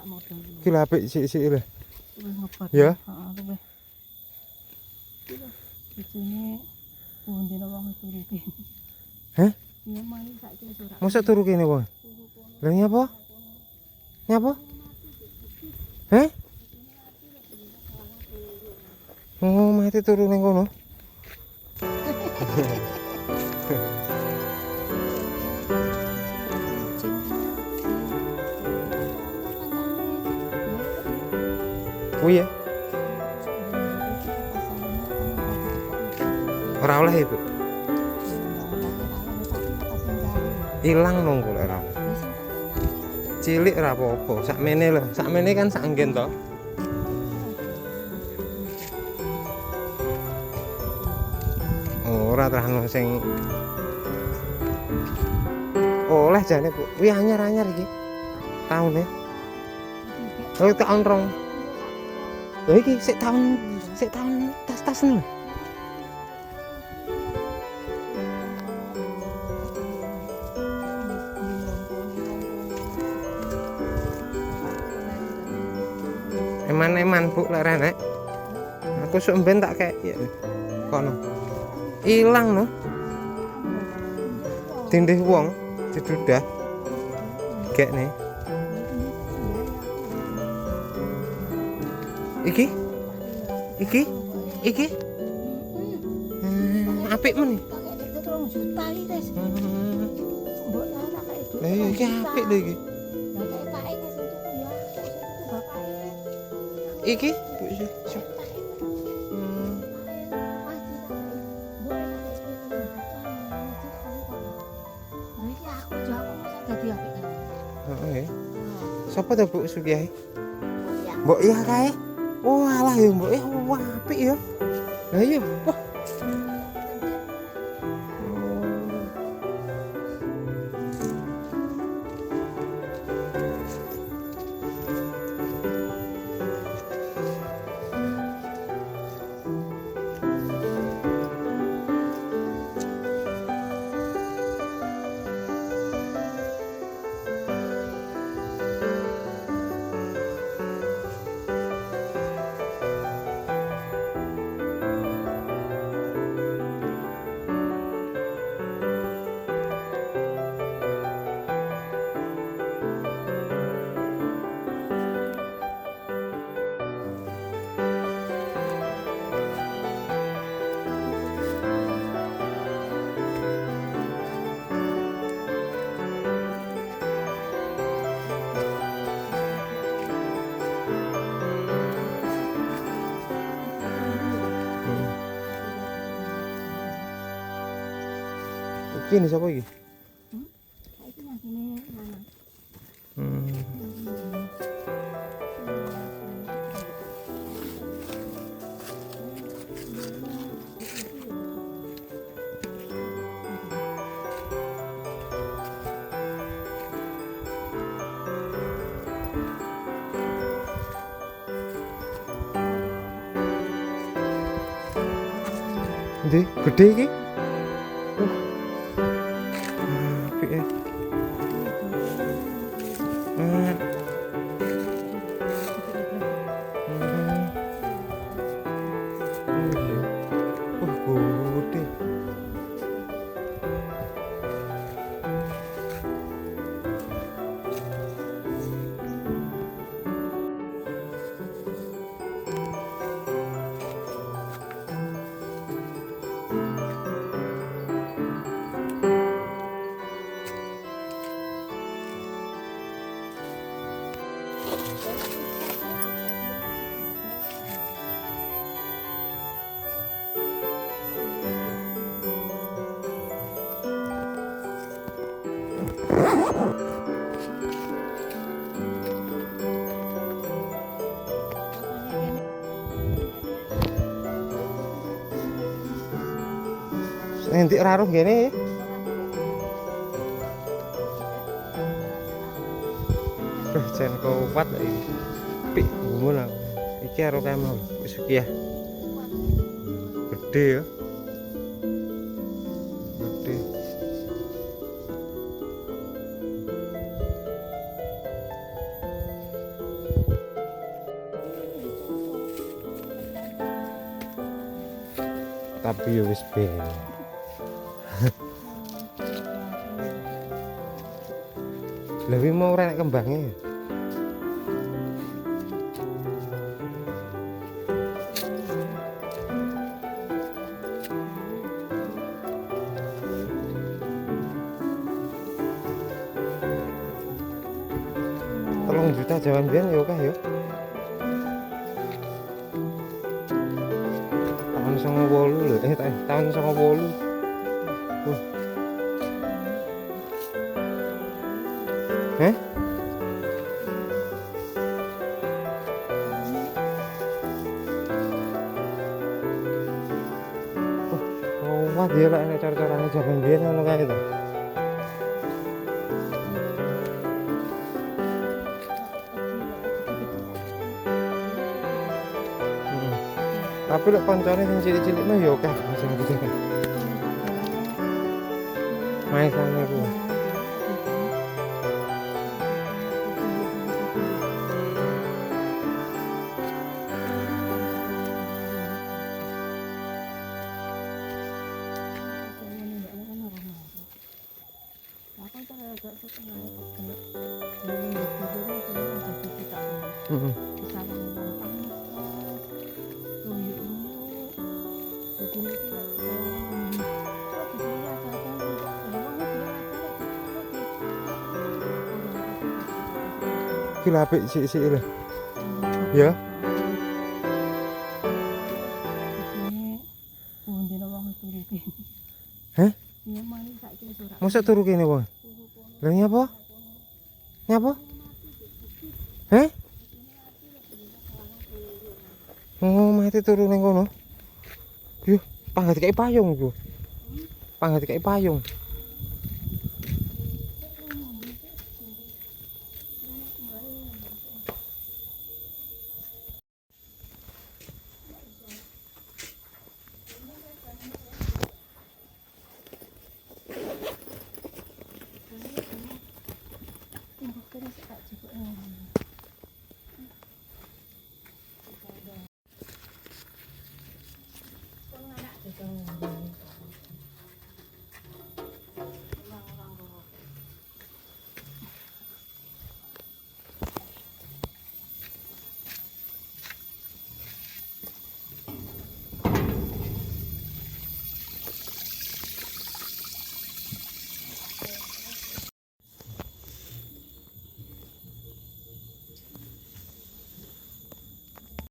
Iki lho apik sik-sik lho. Ya. Heeh, luwih. Bojone pundene wong turu kene. Hah? Iya mari saiki wis ora. Mosok turu kene wong. Lha nyapa? Nyapa? Hah? Oh, mati turu ning kono. Oh iya. Ora oleh ibu. Ilang nunggu lek ora. Cilik ora apa-apa. Sakmene lho. Sakmene kan sak nggen to. Ora terano sing oleh jane Bu. Kuwi anyar-anyar iki. Taune. Oh, tahun rong. Lha iki sik tahun tas-tas lho. Eman-eman Bu lek renek. Aku sok mben tak kek kono. Ilang no. Tindih wong didudah. Gekne. Iki? Iki? Iki? Apik men. Juta iki, Tes. Mbok ora kae itu. Lah iki apik lho iki. Lah kae pake Tes itu ya. Itu bapake. Iki? Bu iki. Heeh. Sapa to Bu Sugih? Mbok iya kae. Oh alah ya mbok ya apik ya. Lah iya. Wah. Iki nih sapa iki? Saiki nang mana? Ndi, gede iki? Apik ya. Gede. Nanti raruh gini. Duh, jangan kuat lagi. Pik, ngomong aku. Iki karo kamu, Sukiah. Gede ya. Gede. Tapi ya wis ben. Lebih mau renek kembangnya. Tolong juta jawan biyen ya kah ya. Tahun 98 lho, tahun 98. Heh? Oh, wah dia lah nek cara-carane jaman biyen ngono kae to. Tapi lek koncone sing cilik-cilik mah ya akeh sing gitu kan. Maisane ku. Heeh. Ki lha apik sik-sik lho. Ya. Heh? Mosok turu kene wong. Lah nyapa? Nyapa? Heh? Oh, mati turu ning kono. Yuh, pangkat kayak payung iku. Pangkat kayak payung.